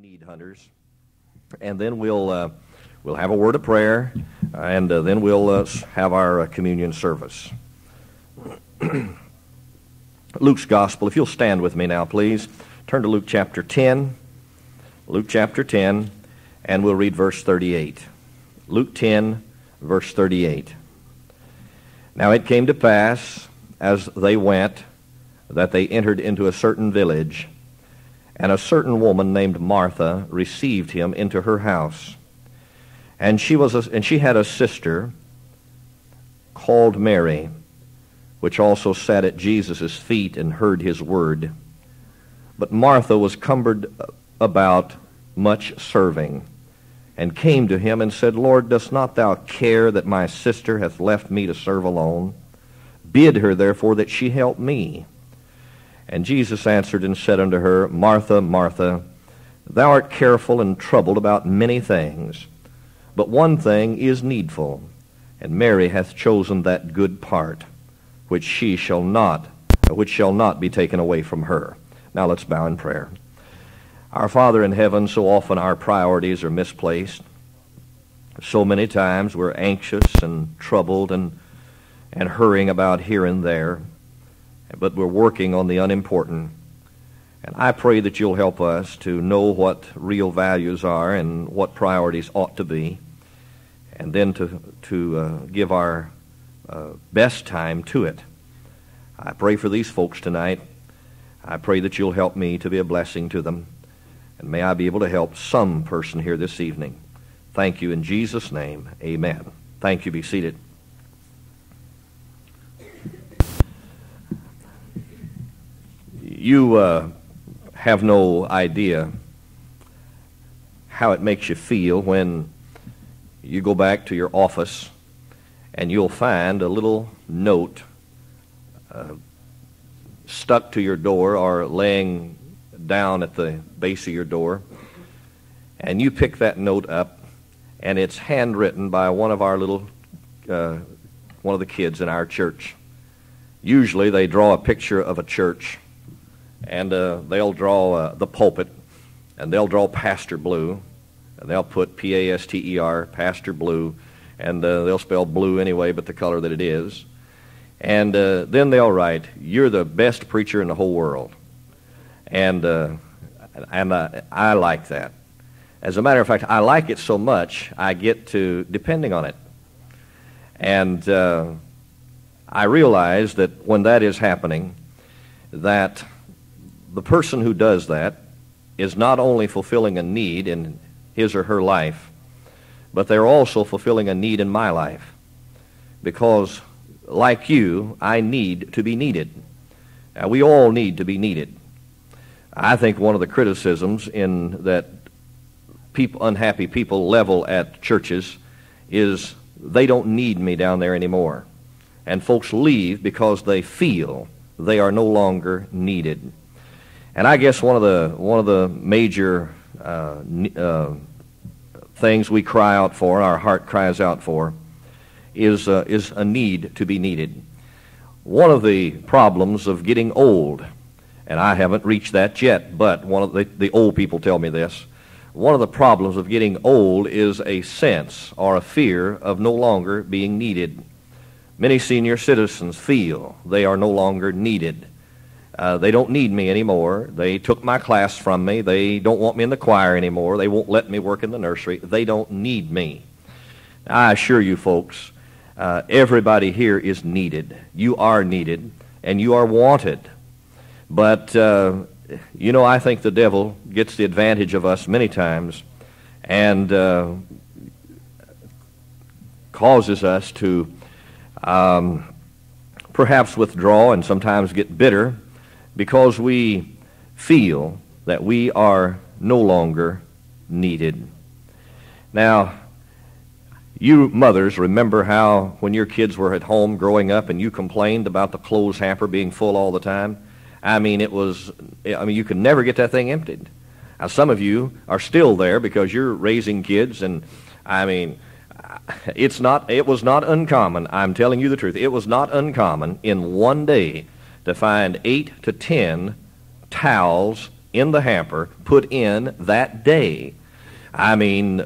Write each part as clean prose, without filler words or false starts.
need hunters, and then we'll have a word of prayer, and then we'll have our communion service. Luke's Gospel, if you'll stand with me now, please. Turn to Luke chapter 10. Luke chapter 10, and we'll read verse 38. Luke 10, verse 38. Now it came to pass, as they went, that they entered into a certain village, and a certain woman named Martha received him into her house. And she had a sister called Mary, which also sat at Jesus' feet and heard his word. But Martha was cumbered about much serving, and came to him and said, Lord, dost not thou care that my sister hath left me to serve alone? Bid her therefore that she help me. And Jesus answered and said unto her, Martha, Martha, thou art careful and troubled about many things, but one thing is needful, and Mary hath chosen that good part, which shall not be taken away from her. Now let's bow in prayer. Our Father in heaven, so often our priorities are misplaced. So many times we're anxious and troubled and hurrying about here and there, but we're working on the unimportant. And I pray that you'll help us to know what real values are and what priorities ought to be, and then to give our best time to it. I pray for these folks tonight. I pray that you'll help me to be a blessing to them, and may I be able to help some person here this evening. Thank you in Jesus' name. Amen. Thank you. Be seated. You have no idea how it makes you feel when you go back to your office and you'll find a little note stuck to your door or laying down at the base of your door, and you pick that note up, and it's handwritten by one of the kids in our church. Usually they draw a picture of a church, and they'll draw the pulpit, and they'll draw Pastor Blue, and they'll put P-A-S-T-E-R, Pastor Blue, and they'll spell blue anyway but the color that it is. And then they'll write, you're the best preacher in the whole world. And I like that. As a matter of fact, I like it so much, I get to depending on it. And I realize that when that is happening, that the person who does that is not only fulfilling a need in his or her life, but they're also fulfilling a need in my life. Because, like you, I need to be needed. Now, we all need to be needed. I think one of the criticisms in that unhappy people level at churches is they don't need me down there anymore. And folks leave because they feel they are no longer needed. And I guess one of the major things we cry out for, our heart cries out for, is a need to be needed. One of the problems of getting old, and I haven't reached that yet, but one of the old people tell me this, one of the problems of getting old is a sense or a fear of no longer being needed. Many senior citizens feel they are no longer needed. They don't need me anymore. They took my class from me. They don't want me in the choir anymore. They won't let me work in the nursery. They don't need me. I assure you folks, everybody here is needed. You are needed, and you are wanted. But, I think the devil gets the advantage of us many times and causes us to perhaps withdraw and sometimes get bitter because we feel that we are no longer needed. Now, you mothers remember how when your kids were at home growing up and you complained about the clothes hamper being full all the time? You could never get that thing emptied. Now, some of you are still there because you're raising kids, and it was not uncommon, I'm telling you the truth, it was not uncommon in one day to find 8 to 10 towels in the hamper put in that day. I mean,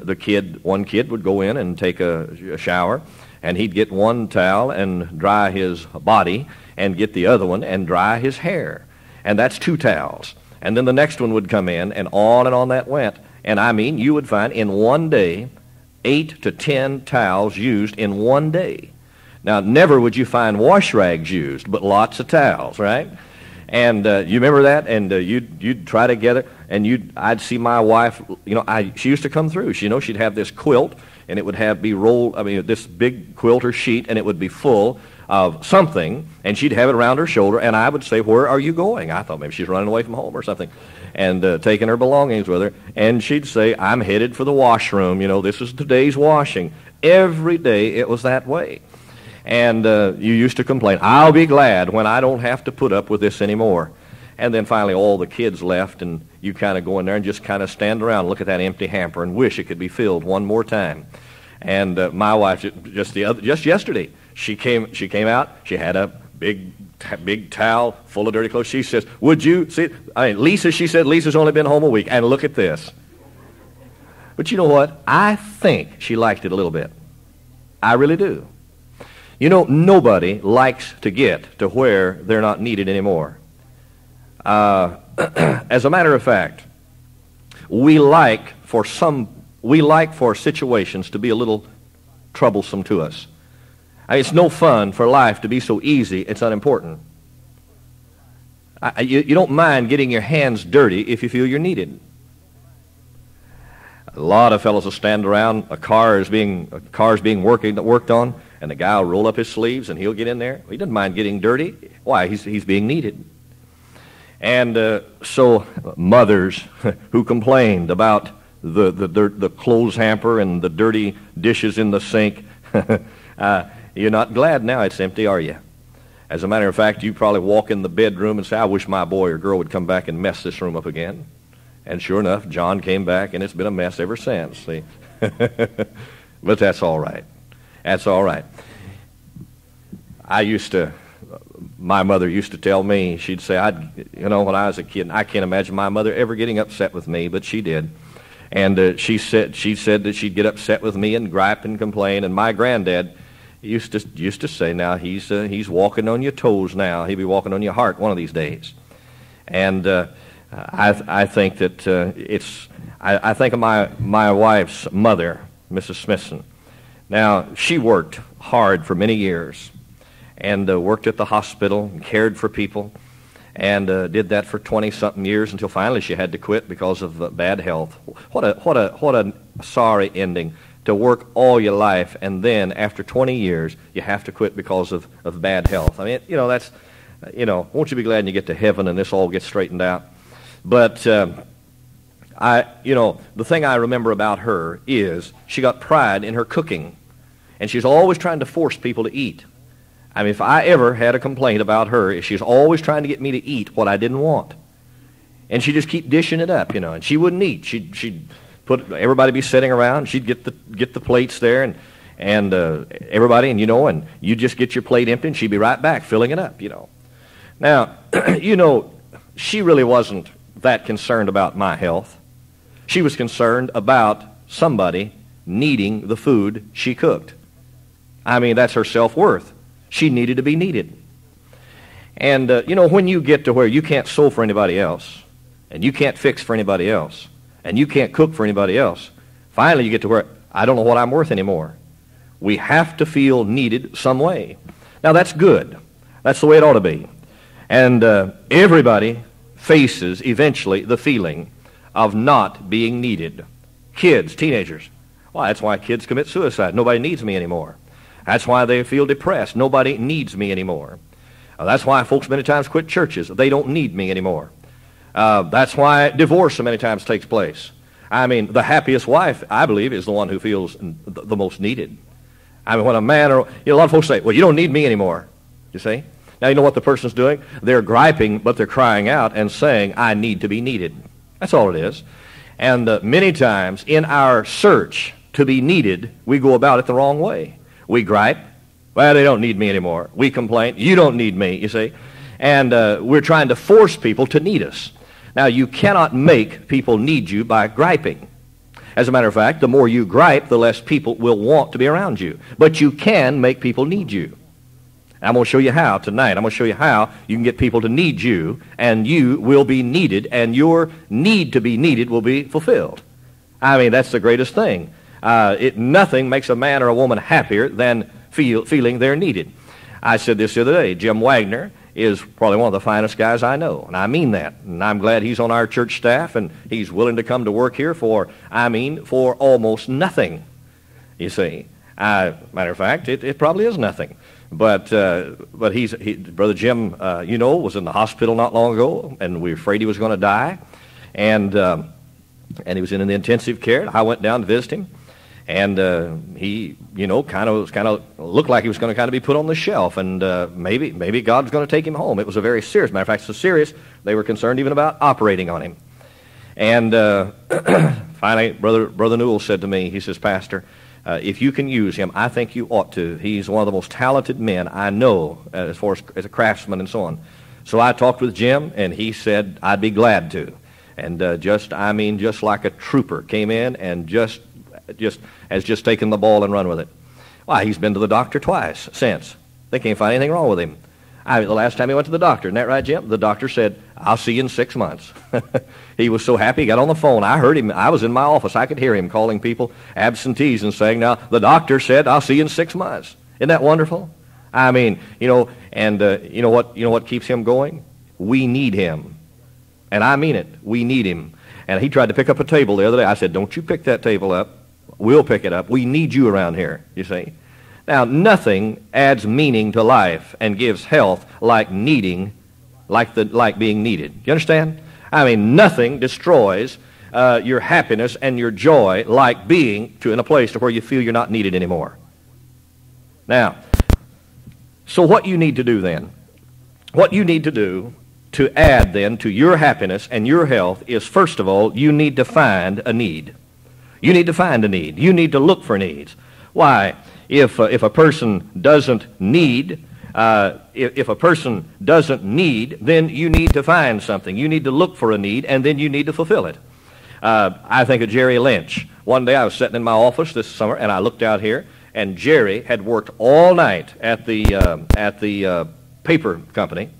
one kid would go in and take a shower, and he'd get one towel and dry his body, and get the other one and dry his hair. And that's 2 towels. And then the next one would come in, and on that went. And I mean, you would find in one day, 8 to 10 towels used in one day. Now, never would you find wash rags used, but lots of towels, right? And you remember that? And you'd try together, and I'd see my wife. She used to come through. She'd have this quilt, and it would be rolled. I mean, this big quilt or sheet, and it would be full of something, and she'd have it around her shoulder. And I would say, "Where are you going?" I thought maybe she's running away from home or something, and taking her belongings with her. And she'd say, "I'm headed for the washroom. This is today's washing." Every day it was that way. And you used to complain, "I'll be glad when I don't have to put up with this anymore." And then finally all the kids left, and you kind of go in there and just kind of stand around and look at that empty hamper and wish it could be filled one more time. And my wife, just yesterday, she came out. She had a big towel full of dirty clothes. She says, "Would you see?" Lisa, she said, Lisa's only been home a week, and look at this. But you know what? I think she liked it a little bit. I really do. Nobody likes to get to where they're not needed anymore. As a matter of fact, we like for situations to be a little troublesome to us. It's no fun for life to be so easy it's unimportant. You don't mind getting your hands dirty if you feel you're needed. A lot of fellows will stand around. A car is being worked on, and the guy will roll up his sleeves and he'll get in there. He doesn't mind getting dirty. Why? He's being needed. And so mothers who complained about the clothes hamper and the dirty dishes in the sink, you're not glad now it's empty, are you? As a matter of fact, you probably walk in the bedroom and say, "I wish my boy or girl would come back and mess this room up again." And sure enough, John came back, and it's been a mess ever since. See? But that's all right. That's all right. My mother used to tell me, she'd say, when I was a kid, I can't imagine my mother ever getting upset with me, but she did. And she said that she'd get upset with me and gripe and complain. And my granddad used to say, "Now he's walking on your toes now. He'll be walking on your heart one of these days." And I think that I think of my wife's mother, Mrs. Smithson. Now, she worked hard for many years, and worked at the hospital and cared for people, and did that for 20-something years until finally she had to quit because of bad health. What a sorry ending, to work all your life, and then after 20 years you have to quit because of bad health. I mean, that's, won't you be glad when you get to heaven and this all gets straightened out? But the thing I remember about her is she got pride in her cooking, and she's always trying to force people to eat. I mean, if I ever had a complaint about her, she's always trying to get me to eat what I didn't want. And she'd just keep dishing it up, and she wouldn't eat. She'd put everybody be sitting around. She'd get the plates there, and everybody, and you'd just get your plate empty, and she'd be right back filling it up, Now, she really wasn't that concerned about my health. She was concerned about somebody needing the food she cooked. I mean, that's her self-worth. She needed to be needed. And, when you get to where you can't sew for anybody else, and you can't fix for anybody else, and you can't cook for anybody else, finally you get to where, I don't know what I'm worth anymore. We have to feel needed some way. Now, that's good. That's the way it ought to be. And everybody faces eventually the feeling of not being needed. Kids, teenagers. Well, that's why kids commit suicide. Nobody needs me anymore. That's why they feel depressed. Nobody needs me anymore. That's why folks many times quit churches. They don't need me anymore. That's why divorce so many times takes place. I mean, the happiest wife, I believe, is the one who feels the most needed. I mean, when a man or a lot of folks say, "Well, you don't need me anymore." You see? Now, you know what the person's doing? They're griping, but they're crying out and saying, "I need to be needed." That's all it is. And many times in our search to be needed, we go about it the wrong way. We gripe. "Well, they don't need me anymore." We complain. "You don't need me," you see. And we're trying to force people to need us. Now, you cannot make people need you by griping. As a matter of fact, the more you gripe, the less people will want to be around you. But you can make people need you. I'm going to show you how tonight. I'm going to show you how you can get people to need you, and you will be needed, and your need to be needed will be fulfilled. I mean, that's the greatest thing. Nothing makes a man or a woman happier than feeling they're needed. I said this the other day. Jim Wagner is probably one of the finest guys I know, and I mean that. And I'm glad he's on our church staff, and he's willing to come to work here for almost nothing, you see. Matter of fact, it probably is nothing. But Brother Jim, was in the hospital not long ago, and we were afraid he was going to die. And he was in the intensive care. I went down to visit him. And he, kind of looked like he was going to kind of be put on the shelf, and maybe God's going to take him home. It was a very serious matter of fact, so serious they were concerned even about operating on him. And finally, Brother Newell said to me, he says, "Pastor, if you can use him, I think you ought to. He's one of the most talented men I know as far as a craftsman and so on." So I talked with Jim, and he said I'd be glad to. And just like a trooper came in and just taken the ball and run with it. Why, he's been to the doctor twice since. They can't find anything wrong with him. The last time he went to the doctor, isn't that right, Jim? The doctor said, "I'll see you in 6 months." He was so happy, he got on the phone. I heard him. I was in my office. I could hear him calling people absentees and saying, "Now, the doctor said, I'll see you in 6 months." Isn't that wonderful? I mean, you know what keeps him going? We need him. And I mean it. We need him. And he tried to pick up a table the other day. I said, "Don't you pick that table up. We'll pick it up. We need you around here," you see. Now, nothing adds meaning to life and gives health like being needed. You understand? I mean, nothing destroys your happiness and your joy like being in a place to where you feel you're not needed anymore. Now, so what you need to do then, what you need to do to add then to your happiness and your health is, first of all, you need to find a need. You need to find a need. You need to look for needs. Why? If a person doesn't need, then you need to find something. You need to look for a need, and then you need to fulfill it. I think of Jerry Lynch. One day I was sitting in my office this summer, and I looked out here, and Jerry had worked all night at the paper company,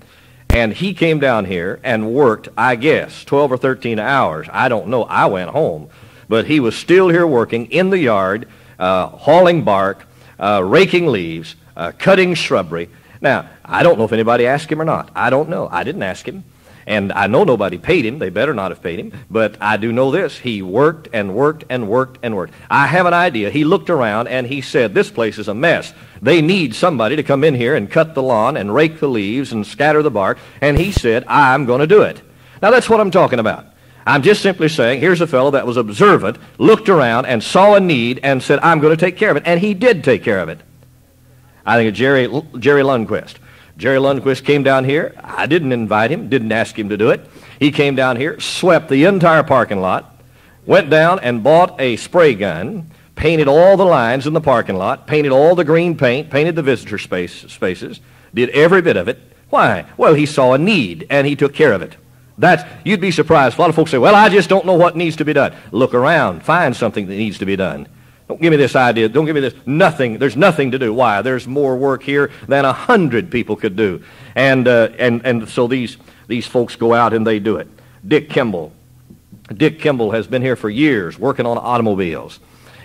and he came down here and worked, I guess, 12 or 13 hours. I don't know. I went home. But he was still here working in the yard, hauling bark, raking leaves, cutting shrubbery. Now, I don't know if anybody asked him or not. I don't know. I didn't ask him. And I know nobody paid him. They better not have paid him. But I do know this. He worked and worked and worked and worked. I have an idea. He looked around and he said, "This place is a mess. They need somebody to come in here and cut the lawn and rake the leaves and scatter the bark." And he said, "I'm going to do it." Now, that's what I'm talking about. I'm just simply saying, here's a fellow that was observant, looked around and saw a need and said, "I'm going to take care of it." And he did take care of it. I think of Jerry Lundquist. Jerry Lundquist came down here. I didn't invite him, didn't ask him to do it. He came down here, swept the entire parking lot, went down and bought a spray gun, painted all the lines in the parking lot, painted all the green paint, painted the visitor spaces, did every bit of it. Why? Well, he saw a need and he took care of it. You'd be surprised. A lot of folks say, "Well, I just don't know what needs to be done." Look around. Find something that needs to be done. Don't give me this idea. Don't give me this. Nothing. There's nothing to do. Why? There's more work here than 100 people could do. And so these folks go out and they do it. Dick Kimball. Dick Kimball has been here for years working on automobiles.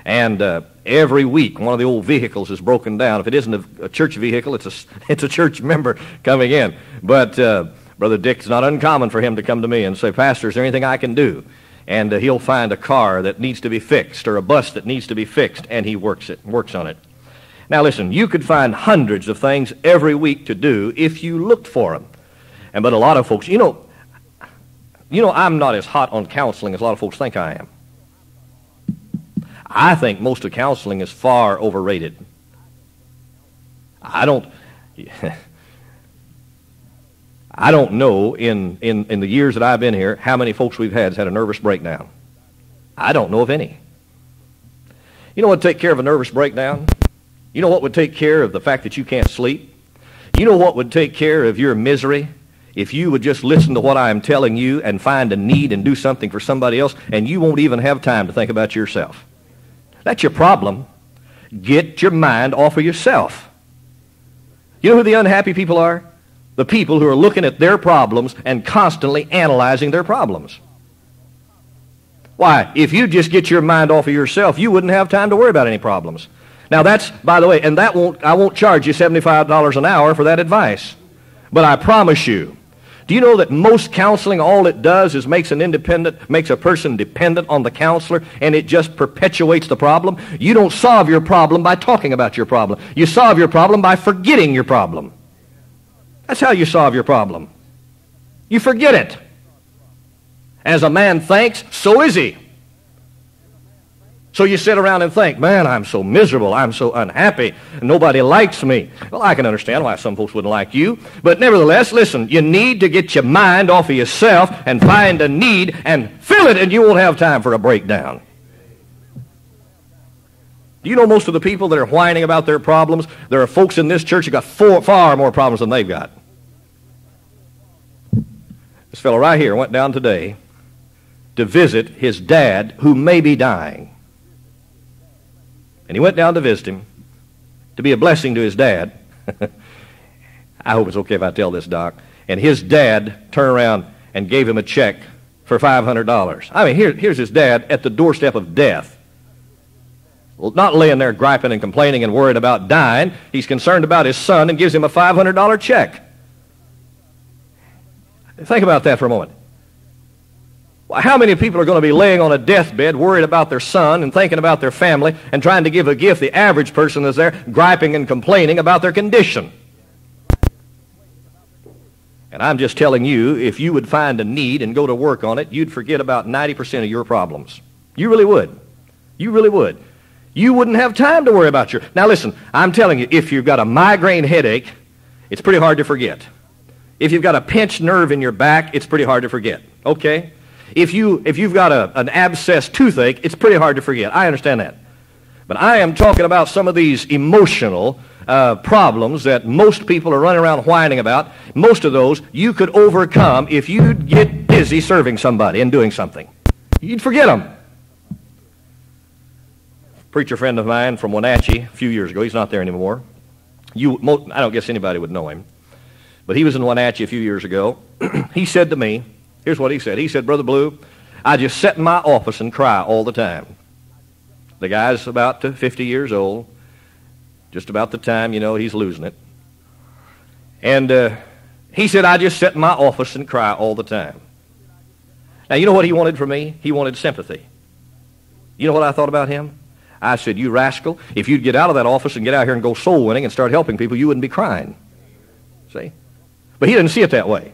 And every week, one of the old vehicles is broken down. If it isn't a church vehicle, it's a church member coming in. But Brother Dick, it's not uncommon for him to come to me and say, "Pastor, is there anything I can do?" And he'll find a car that needs to be fixed or a bus that needs to be fixed, and he works on it. Now listen, you could find hundreds of things every week to do if you looked for them. But a lot of folks, I'm not as hot on counseling as a lot of folks think I am. I think most of counseling is far overrated. I don't know in the years that I've been here how many folks we've had a nervous breakdown. I don't know of any. You know what would take care of a nervous breakdown? You know what would take care of the fact that you can't sleep? You know what would take care of your misery? if you would just listen to what I am telling you and find a need and do something for somebody else, and you won't even have time to think about yourself. That's your problem. Get your mind off of yourself. You know who the unhappy people are? The people who are looking at their problems and constantly analyzing their problems. Why? If you just get your mind off of yourself, you wouldn't have time to worry about any problems. Now that's, by the way, and I won't charge you $75 an hour for that advice. But I promise you, do you know that most counseling, all it does is makes a person dependent on the counselor, and it just perpetuates the problem? You don't solve your problem by talking about your problem. You solve your problem by forgetting your problem. That's how you solve your problem. You forget it. As a man thinks, so is he. So you sit around and think, man, I'm so miserable, I'm so unhappy, nobody likes me. Well, I can understand why some folks wouldn't like you, but nevertheless, listen, you need to get your mind off of yourself and find a need and fill it, and you won't have time for a breakdown. Do you know most of the people that are whining about their problems, there are folks in this church who got far more problems than they've got. This fellow right here went down today to visit his dad, who may be dying. And he went down to visit him to be a blessing to his dad. I hope it's okay if I tell this, Doc. And his dad turned around and gave him a check for $500. I mean, here's his dad at the doorstep of death. Well, not laying there griping and complaining and worried about dying. He's concerned about his son and gives him a $500 check. Think about that for a moment. How many people are going to be laying on a deathbed worried about their son and thinking about their family and trying to give a gift? The average person is there griping and complaining about their condition. And I'm just telling you, if you would find a need and go to work on it, you'd forget about 90% of your problems. You really would. You really would. You wouldn't have time to worry about your... Now listen, I'm telling you, if you've got a migraine headache, it's pretty hard to forget. If you've got a pinched nerve in your back, it's pretty hard to forget. Okay? If you've got an abscessed toothache, it's pretty hard to forget. I understand that. But I am talking about some of these emotional problems that most people are running around whining about. Most of those you could overcome if you'd get busy serving somebody and doing something. You'd forget them. A preacher friend of mine from Wenatchee a few years ago, he's not there anymore. I don't guess anybody would know him. But he was in Wenatchee a few years ago. He said to me, here's what he said. He said, Brother Blue, I just sit in my office and cry all the time. The guy's about 50 years old, just about the time, he's losing it. And he said, I just sit in my office and cry all the time. Now, you know what he wanted from me? He wanted sympathy. You know what I thought about him? I said, you rascal, if you'd get out of that office and get out here and go soul winning and start helping people, you wouldn't be crying. See? But he didn't see it that way.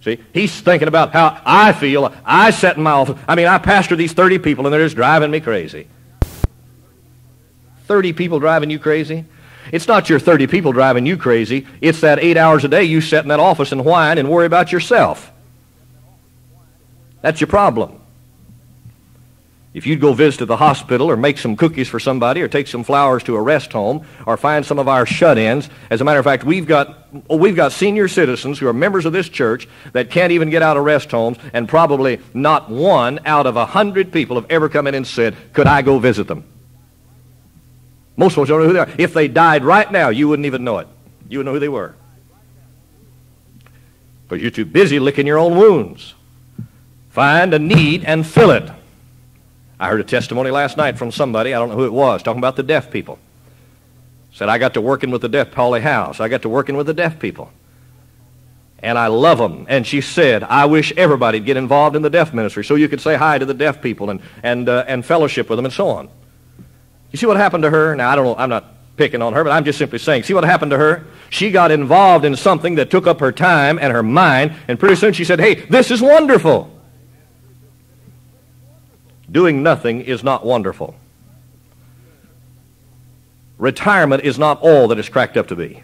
See, he's thinking about how I feel. I sat in my office. I mean, I pastor these 30 people, and they're just driving me crazy. 30 people driving you crazy? It's not your 30 people driving you crazy. It's that 8 hours a day you sit in that office and whine and worry about yourself. That's your problem. If you'd go visit the hospital or make some cookies for somebody or take some flowers to a rest home or find some of our shut-ins. As a matter of fact, we've got senior citizens who are members of this church that can't even get out of rest homes, and probably not one out of 100 people have ever come in and said, could I go visit them? Most folks don't know who they are. If they died right now, you wouldn't even know it. You wouldn't know who they were. Because you're too busy licking your own wounds. Find a need and fill it. I heard a testimony last night from somebody, I don't know who it was, talking about the deaf people. Said, I got to working with the deaf, Polly House. I got to working with the deaf people. And I love them. And she said, I wish everybody'd get involved in the deaf ministry so you could say hi to the deaf people and fellowship with them and so on. You see what happened to her? Now, I don't know, I'm not picking on her, but I'm just simply saying, see what happened to her? She got involved in something that took up her time and her mind, and pretty soon she said, hey, this is wonderful. Doing nothing is not wonderful. Retirement is not all that it's cracked up to be.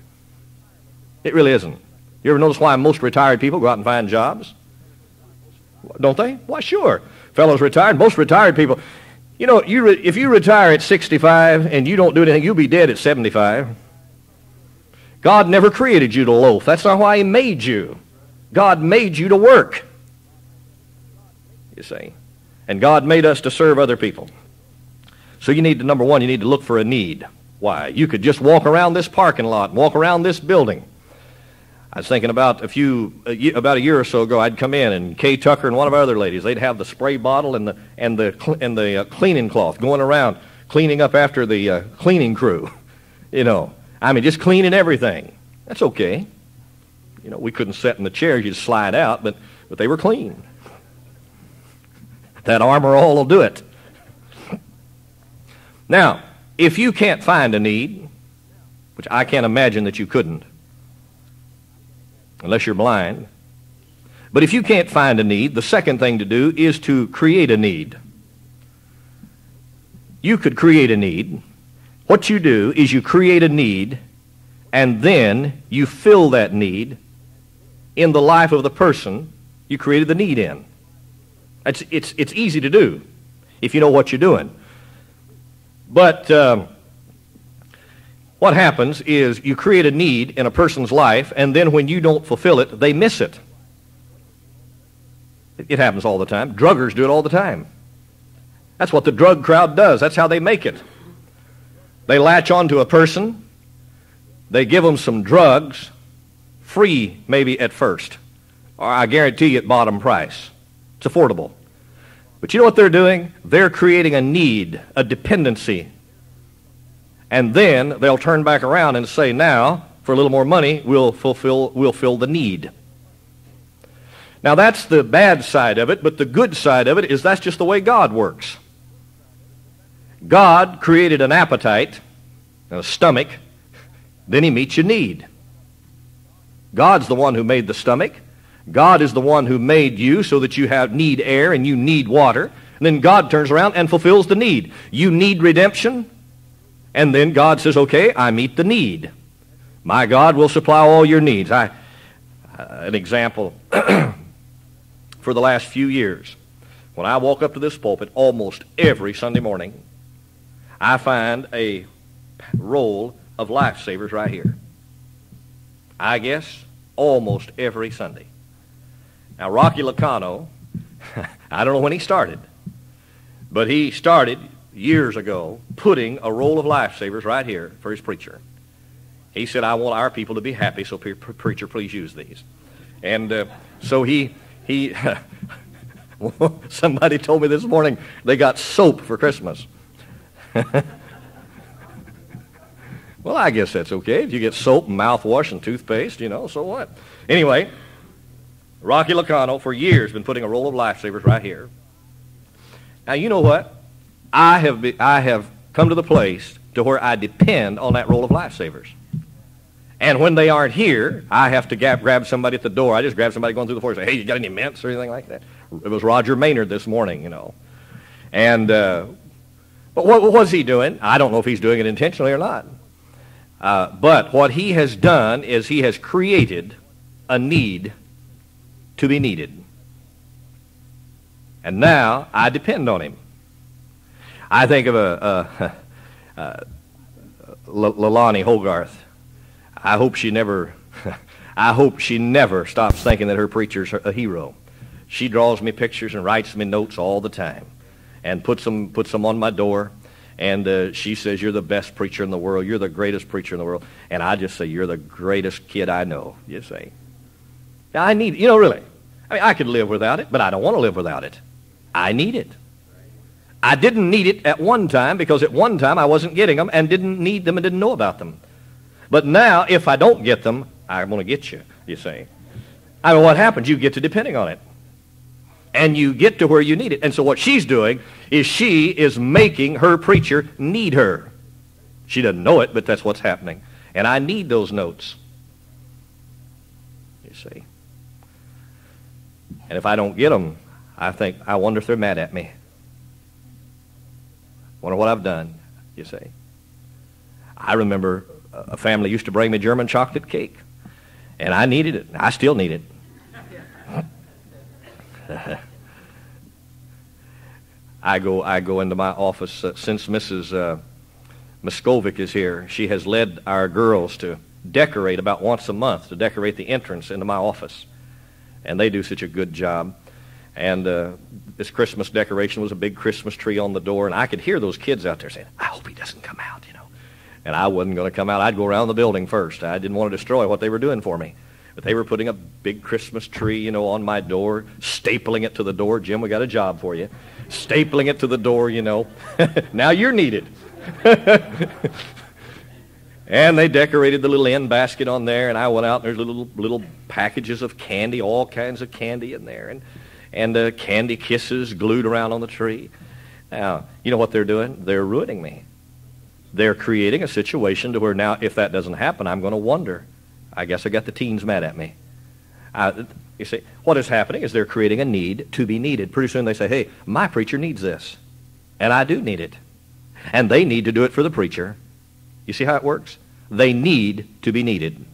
It really isn't. You ever notice why most retired people go out and find jobs? Don't they? Why, sure. Fellows retired, most retired people. You know, if you retire at 65 and you don't do anything, you'll be dead at 75. God never created you to loaf. That's not why He made you. God made you to work. You see. And God made us to serve other people. So you need to, number one, you need to look for a need. Why? You could just walk around this parking lot, walk around this building. I was thinking about about a year or so ago, I'd come in, and Kay Tucker and one of our other ladies, they'd have the spray bottle and the cleaning cloth going around, cleaning up after the cleaning crew. You know, I mean, just cleaning everything. That's okay. You know, we couldn't sit in the chairs, you'd slide out, but they were clean. That Armor All will do it. Now, if you can't find a need, which I can't imagine that you couldn't, unless you're blind, but if you can't find a need, the second thing to do is to create a need. You could create a need. What you do is you create a need, and then you fill that need in the life of the person you created the need in. It's easy to do if you know what you're doing. But what happens is you create a need in a person's life, and then when you don't fulfill it, they miss it. It happens all the time. Druggers do it all the time. That's what the drug crowd does. That's how they make it. They latch onto a person. They give them some drugs, free maybe at first, or I guarantee you at bottom price. It's affordable. But you know what they're doing? They're creating a need, a dependency. And then they'll turn back around and say, now, for a little more money, we'll fill the need. Now that's the bad side of it, but the good side of it is that's just the way God works. God created an appetite, a stomach, then He meets your need. God's the one who made the stomach. God is the one who made you so that you need air and you need water. And then God turns around and fulfills the need. You need redemption, and then God says, okay, I meet the need. My God will supply all your needs. An example, for the last few years, when I walk up to this pulpit almost every Sunday morning, I find a roll of Lifesavers right here. I guess almost every Sunday. Now, Rocky Locano, I don't know when he started, but he started years ago putting a roll of Lifesavers right here for his preacher. He said, I want our people to be happy, so preacher, please use these. And so he somebody told me this morning they got soap for Christmas. Well, I guess that's okay. If you get soap and mouthwash and toothpaste, so what? Anyway, Rocky Locano for years been putting a roll of Lifesavers right here. Now, you know what? I have come to the place to where I depend on that roll of Lifesavers. And when they aren't here, I have to grab somebody at the door. I just grab somebody going through the floor and say, hey, you got any mints or anything like that? It was Roger Maynard this morning, And, but what was he doing? I don't know if he's doing it intentionally or not. But what he has done is he has created a need to be needed. And now I depend on him. I think of Leilani Hogarth. I hope she never stops thinking that her preacher's a hero. She draws me pictures and writes me notes all the time and puts them on my door. And she says, you're the best preacher in the world. You're the greatest preacher in the world. And I just say, you're the greatest kid I know, you say. I need it. Really. I mean, I could live without it, but I don't want to live without it. I need it. I didn't need it at one time because at one time I wasn't getting them and didn't need them and didn't know about them. But now, if I don't get them, I'm going to get you, you see. I mean, what happens? You get to depending on it. And you get to where you need it. And so what she's doing is she is making her preacher need her. She doesn't know it, but that's what's happening. And I need those notes. You see. And if I don't get them, I wonder if they're mad at me. Wonder what I've done, you see. I remember a family used to bring me German chocolate cake. And I needed it. I still need it. I go into my office since Mrs. Muskovic is here. She has led our girls to decorate about once a month, to decorate the entrance into my office. And they do such a good job. And this Christmas decoration was a big Christmas tree on the door, and I could hear those kids out there saying, I hope he doesn't come out, you know. And I wasn't going to come out. I'd go around the building first. I didn't want to destroy what they were doing for me. But they were putting a big Christmas tree, you know, on my door, stapling it to the door. Jim, we got a job for you. Stapling it to the door, you know. Now you're needed. And they decorated the little end basket on there, and I went out, and there's little packages of candy, all kinds of candy in there, and candy kisses glued around on the tree. Now, you know what they're doing? They're ruining me. They're creating a situation to where now, if that doesn't happen, I'm going to wonder. I guess I got the teens mad at me. You see, what is happening is they're creating a need to be needed. Pretty soon they say, hey, my preacher needs this, and I do need it. And they need to do it for the preacher. You see how it works? They need to be needed.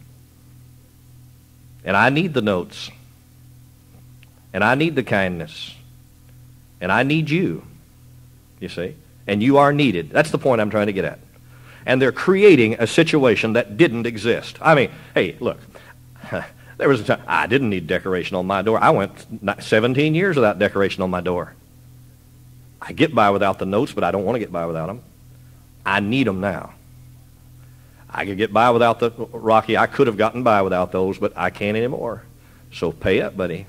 And I need the notes. And I need the kindness. And I need you. You see? And you are needed. That's the point I'm trying to get at. And they're creating a situation that didn't exist. I mean, hey, look. There was a time I didn't need decoration on my door. I went 17 years without decoration on my door. I get by without the notes, but I don't want to get by without them. I need them now. I could get by without the Rocky. I could have gotten by without those, but I can't anymore. So pay up, buddy.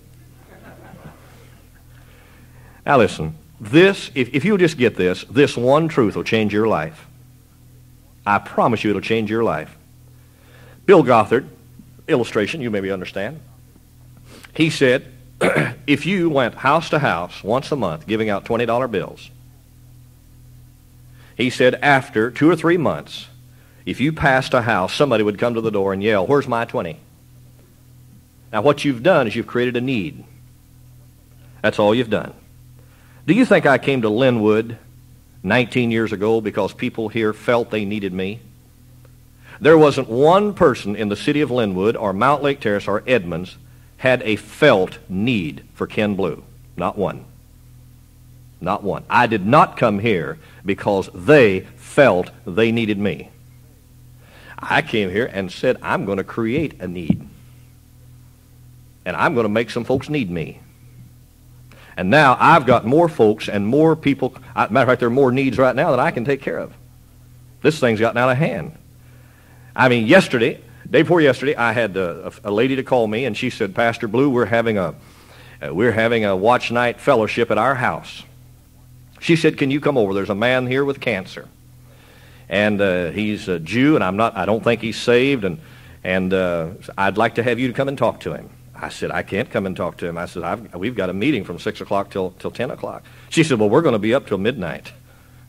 Now listen, this, if you'll just get this one truth will change your life. I promise you it'll change your life. Bill Gothard, illustration, you maybe understand. He said, if you went house to house once a month giving out $20 bills, he said after 2 or 3 months, if you passed a house, somebody would come to the door and yell, where's my 20? Now what you've done is you've created a need. That's all you've done. Do you think I came to Linwood 19 years ago because people here felt they needed me? There wasn't one person in the city of Linwood or Mount Lake Terrace or Edmonds had a felt need for Ken Blue. Not one. Not one. I did not come here because they felt they needed me. I came here and said, I'm going to create a need. And I'm going to make some folks need me. And now I've got more folks and more people. Matter of fact, there are more needs right now than I can take care of. This thing's gotten out of hand. I mean, day before yesterday, I had a lady to call me, and she said, Pastor Blue, we're having a watch night fellowship at our house. She said, can you come over? There's a man here with cancer. And he's a Jew, and I don't think he's saved, and I'd like to have you to come and talk to him. I said, I can't come and talk to him. I said, we've got a meeting from 6 o'clock till 10 o'clock. She said, well, we're going to be up till midnight.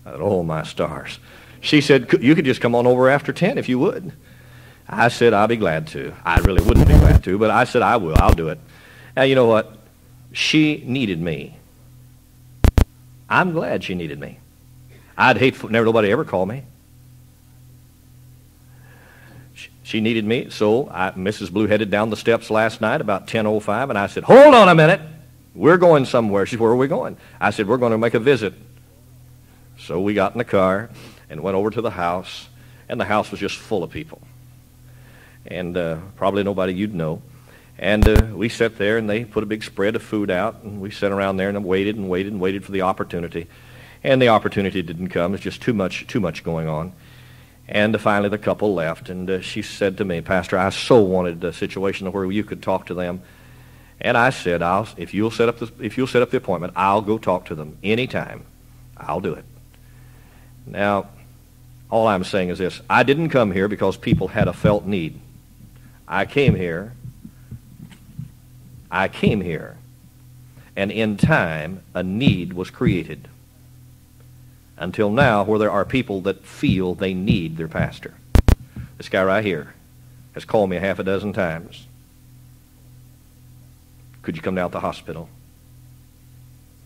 I said, oh, my stars. She said, you could just come on over after 10 if you would. I said, I'll be glad to. I really wouldn't be glad to, but I said, I will. I'll do it. Now, you know what? She needed me. I'm glad she needed me. I'd hate for nobody ever call me. She needed me, so Mrs. Blue headed down the steps last night about 10:05, and I said, hold on a minute. We're going somewhere. She said, where are we going? I said, we're going to make a visit. So we got in the car and went over to the house, and the house was just full of people. And probably nobody you'd know. And we sat there, and they put a big spread of food out, and we sat around there and waited for the opportunity. And the opportunity didn't come. It's just too much going on. And finally the couple left, and she said to me, Pastor, I so wanted a situation where you could talk to them. And I said, if you'll set up the appointment, I'll go talk to them anytime. I'll do it. Now, all I'm saying is this. I didn't come here because people had a felt need. I came here, and in time, a need was created. Until now, where there are people that feel they need their pastor. This guy right here has called me a half a dozen times. Could you come down to the hospital?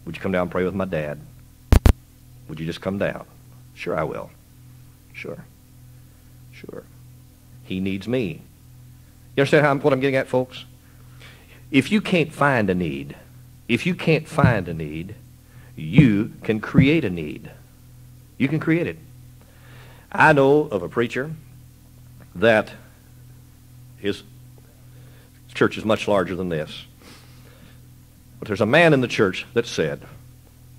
Would you come down and pray with my dad? Would you just come down? Sure, I will. Sure. He needs me. You understand what I'm getting at, folks? If you can't find a need, you can create a need. You can create it. I know of a preacher that His church is much larger than this. But there's a man in the church that said,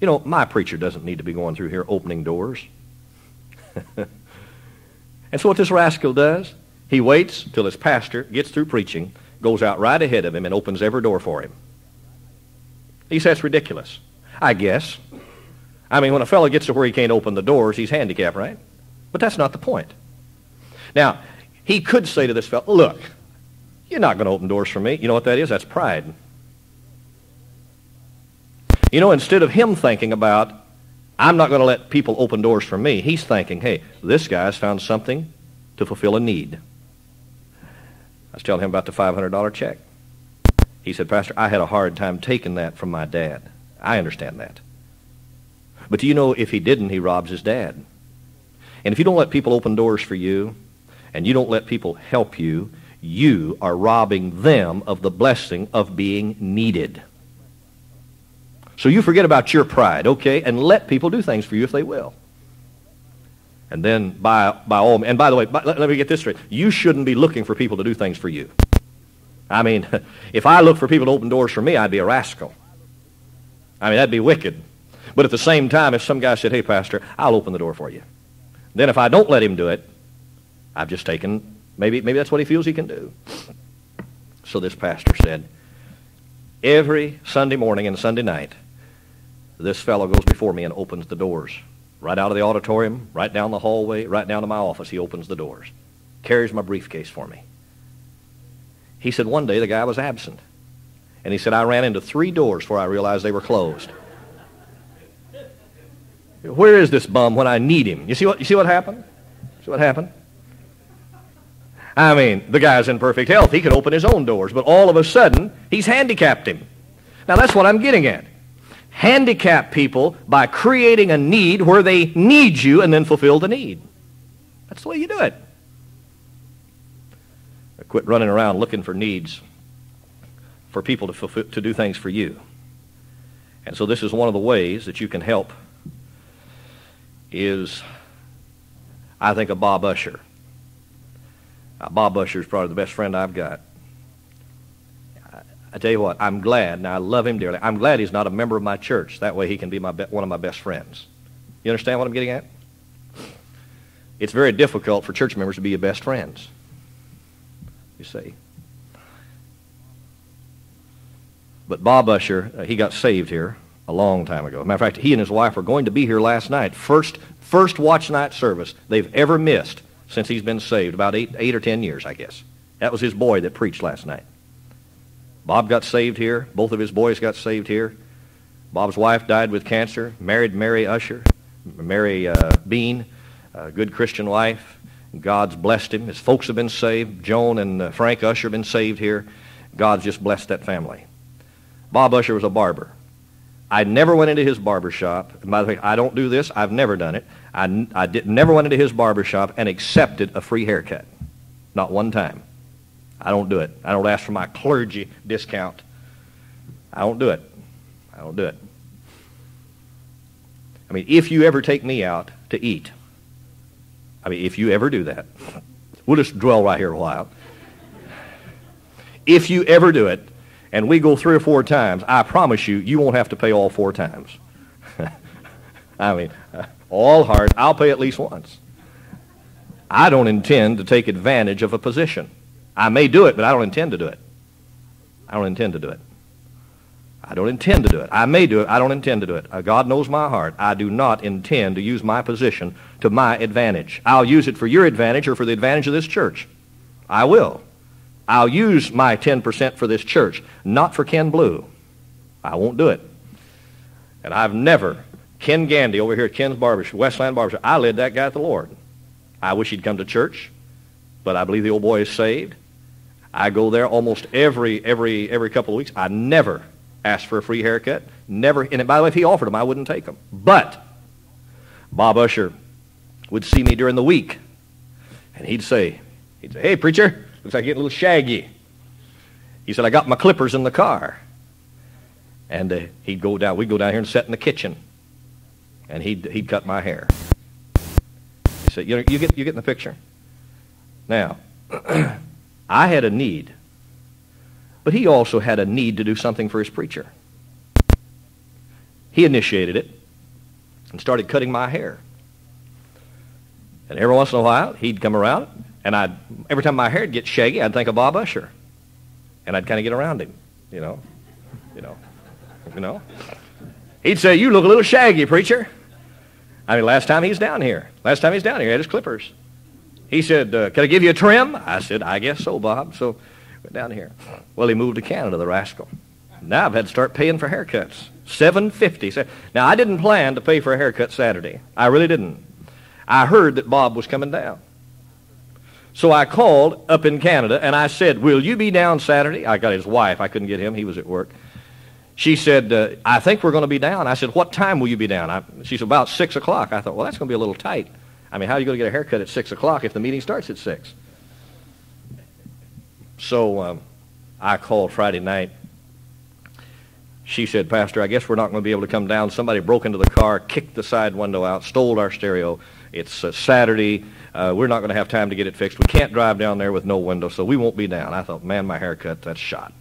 you know, my preacher doesn't need to be going through here opening doors. And so what this rascal does, he waits till his pastor gets through preaching, goes out right ahead of him and opens every door for him. He says it's ridiculous. I guess. I mean, when a fellow gets to where he can't open the doors, he's handicapped, right? But that's not the point. Now, he could say to this fellow, look, you're not going to open doors for me. You know what that is? That's pride. You know, instead of him thinking about, I'm not going to let people open doors for me, he's thinking, hey, this guy's found something to fulfill a need. I was telling him about the $500 check. He said, Pastor, I had a hard time taking that from my dad. I understand that. But do you know, if he didn't, he robs his dad. And if you don't let people open doors for you, and you don't let people help you, you are robbing them of the blessing of being needed. So you forget about your pride, okay, and let people do things for you if they will. And then by all, and by the way, let me get this straight. You shouldn't be looking for people to do things for you. I mean, if I look for people to open doors for me, I'd be a rascal. I mean, that'd be wicked. But at the same time, if some guy said, hey, Pastor, I'll open the door for you. Then if I don't let him do it, I've just taken, maybe that's what he feels he can do. So this pastor said, every Sunday morning and Sunday night, this fellow goes before me and opens the doors. Right out of the auditorium, right down the hallway, right down to my office, he opens the doors. Carries my briefcase for me. He said one day the guy was absent. And he said, I ran into 3 doors before I realized they were closed. Where is this bum when I need him? You see what happened? See what happened? I mean, the guy's in perfect health. He could open his own doors. But all of a sudden, he's handicapped him. Now, that's what I'm getting at. Handicap people by creating a need where they need you and then fulfill the need. That's the way you do it. Quit running around looking for needs for people to do things for you. And so this is one of the ways that you can help is, I think, of Bob Usher. Bob Usher is probably the best friend I've got. I tell you what, I'm glad, and I love him dearly, I'm glad he's not a member of my church. That way he can be one of my best friends. You understand what I'm getting at? It's very difficult for church members to be your best friends, you see. But Bob Usher, he got saved here a long time ago. Matter of fact, he and his wife were going to be here last night. First watch night service they've ever missed since he's been saved, about 8 or 10 years, I guess. That was his boy that preached last night. Bob got saved here. Both of his boys got saved here. Bob's wife died with cancer, married Mary Usher, Mary Bean, a good Christian wife. God's blessed him. His folks have been saved. Joan and Frank Usher have been saved here. God's just blessed that family. Bob Usher was a barber. I never went into his barber shop. And by the way, I don't do this. I've never done it. I never went into his barber shop and accepted a free haircut. Not one time. I don't do it. I don't ask for my clergy discount. I don't do it. I don't do it. I mean, if you ever take me out to eat, I mean, if you ever do that, we'll just dwell right here a while. If you ever do it, and we go 3 or 4 times, I promise you, you won't have to pay all 4 times. I mean, all hard, I'll pay at least once. I don't intend to take advantage of a position. I may do it, but I don't intend to do it. I don't intend to do it. I don't intend to do it. I may do it. I don't intend to do it. God knows my heart. I do not intend to use my position to my advantage. I'll use it for your advantage or for the advantage of this church. I will. I'll use my 10% for this church, not for Ken Blue. I won't do it. And I've never, Ken Gandy over here at Ken's Barbershop, Westland Barbershop, I led that guy to the Lord. I wish he'd come to church, but I believe the old boy is saved. I go there almost every couple of weeks. I never asked for a free haircut. Never. And by the way, if he offered them, I wouldn't take them. But Bob Usher would see me during the week, and he'd say, hey, preacher, looks like you're getting a little shaggy. He said, I got my clippers in the car. And we'd go down here and sit in the kitchen, and he'd cut my hair. He said, you get in the picture. Now, I had a need, but he also had a need to do something for his preacher. He initiated it and started cutting my hair. And every once in a while, he'd come around, and every time my hair would get shaggy, I'd think of Bob Usher. And I'd kind of get around him, you know. He'd say, "You look a little shaggy, preacher." I mean, last time he was down here, he had his clippers. He said, "Can I give you a trim?" I said, "I guess so, Bob." So went down here. Well, he moved to Canada, the rascal. Now I've had to start paying for haircuts. $7.50. Now, I didn't plan to pay for a haircut Saturday. I really didn't. I heard that Bob was coming down. So I called up in Canada, and I said, "Will you be down Saturday?" I got his wife. I couldn't get him. He was at work. She said, "I think we're going to be down." I said, "What time will you be down?" She said, "About 6 o'clock. I thought, well, that's going to be a little tight. I mean, how are you going to get a haircut at 6 o'clock if the meeting starts at 6? So I called Friday night. She said, "Pastor, I guess we're not going to be able to come down. Somebody broke into the car, kicked the side window out, stole our stereo. It's Saturday. We're not going to have time to get it fixed. We can't drive down there with no window, so we won't be down." I thought, man, my haircut, that's shot.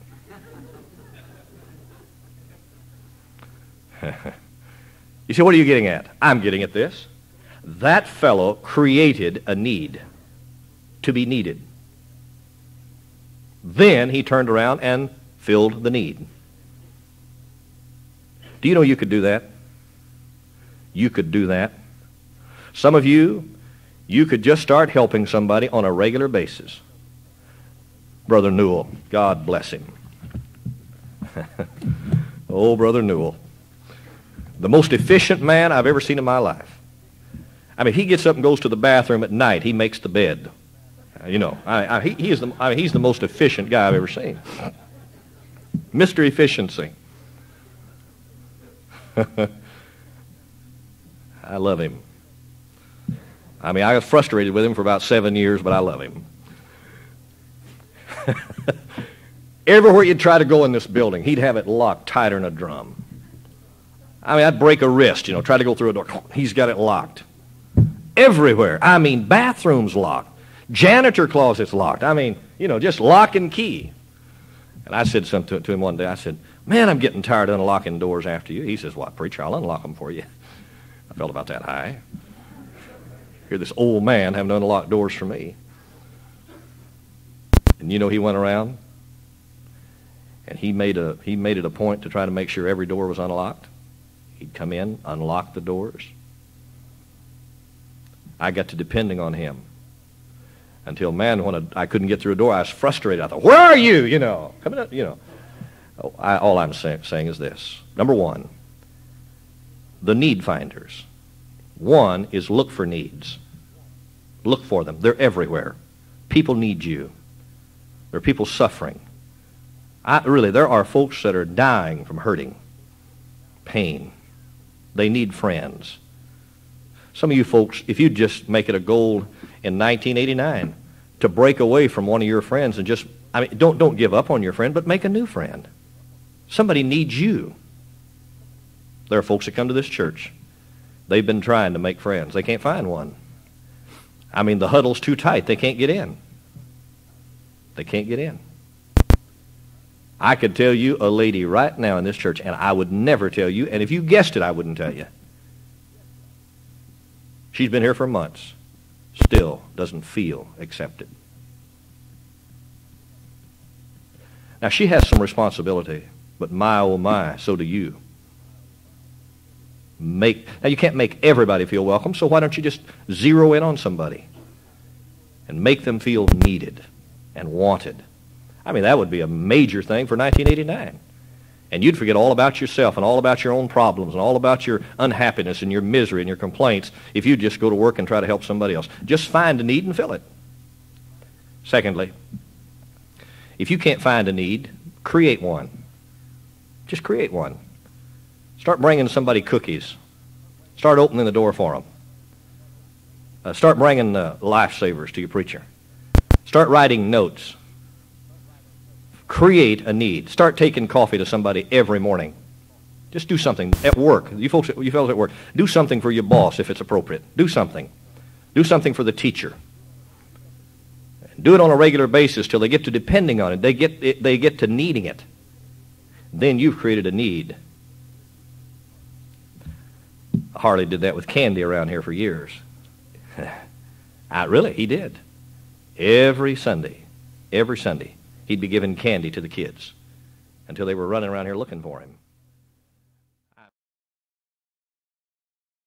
You say, what are you getting at? I'm getting at this. That fellow created a need to be needed. Then he turned around and filled the need. Do you know you could do that? You could do that. Some of you could just start helping somebody on a regular basis. Brother Newell, God bless him. Oh, Brother Newell. The most efficient man I've ever seen in my life. I mean, he gets up and goes to the bathroom at night. He makes the bed. He's the most efficient guy I've ever seen. Mr. Efficiency. I love him. I mean, I was frustrated with him for about 7 years, but I love him. Everywhere you'd try to go in this building, he'd have it locked tighter than a drum. I mean, I'd break a wrist, try to go through a door. He's got it locked. Everywhere. I mean, bathrooms locked. Janitor closets locked. I mean, just lock and key. And I said something to him one day. I said, "Man, I'm getting tired of unlocking doors after you." He says, "What, preacher? I'll unlock them for you." I felt about that high. Hear this old man having to unlock doors for me. And he went around and he made it a point to try to make sure every door was unlocked. He'd come in, unlock the doors. I got to depending on him. Until, man, when I couldn't get through a door, I was frustrated. I thought, "Where are you?" Coming up, all I'm saying is this. Number one, the need finders. One is look for needs. Look for them. They're everywhere. People need you. There are people suffering. There are folks that are dying from hurting, pain. They need friends. Some of you folks, if you just make it a goal in 1989 to break away from one of your friends and don't give up on your friend, but make a new friend. Somebody needs you. There are folks that come to this church. They've been trying to make friends. They can't find one. I mean, the huddle's too tight. They can't get in. They can't get in. I could tell you a lady right now in this church, and I would never tell you, and if you guessed it, I wouldn't tell you. She's been here for months. Still doesn't feel accepted. Now, she has some responsibility, but my, oh my, so do you. Now, you can't make everybody feel welcome, so why don't you just zero in on somebody and make them feel needed and wanted? I mean, that would be a major thing for 1989. And you'd forget all about yourself and all about your own problems and all about your unhappiness and your misery and your complaints if you just go to work and try to help somebody else. Just find a need and fill it. Secondly, if you can't find a need, create one. Just create one. Start bringing somebody cookies. Start opening the door for them. Start bringing lifesavers to your preacher. Start writing notes. Create a need. Start taking coffee to somebody every morning. Just do something at work. You fellows at work, do something for your boss if it's appropriate. Do something. Do something for the teacher. Do it on a regular basis till they get to depending on it. They get to needing it. Then you've created a need. Harley did that with candy around here for years. Really, he did. Every Sunday, he'd be giving candy to the kids until they were running around here looking for him.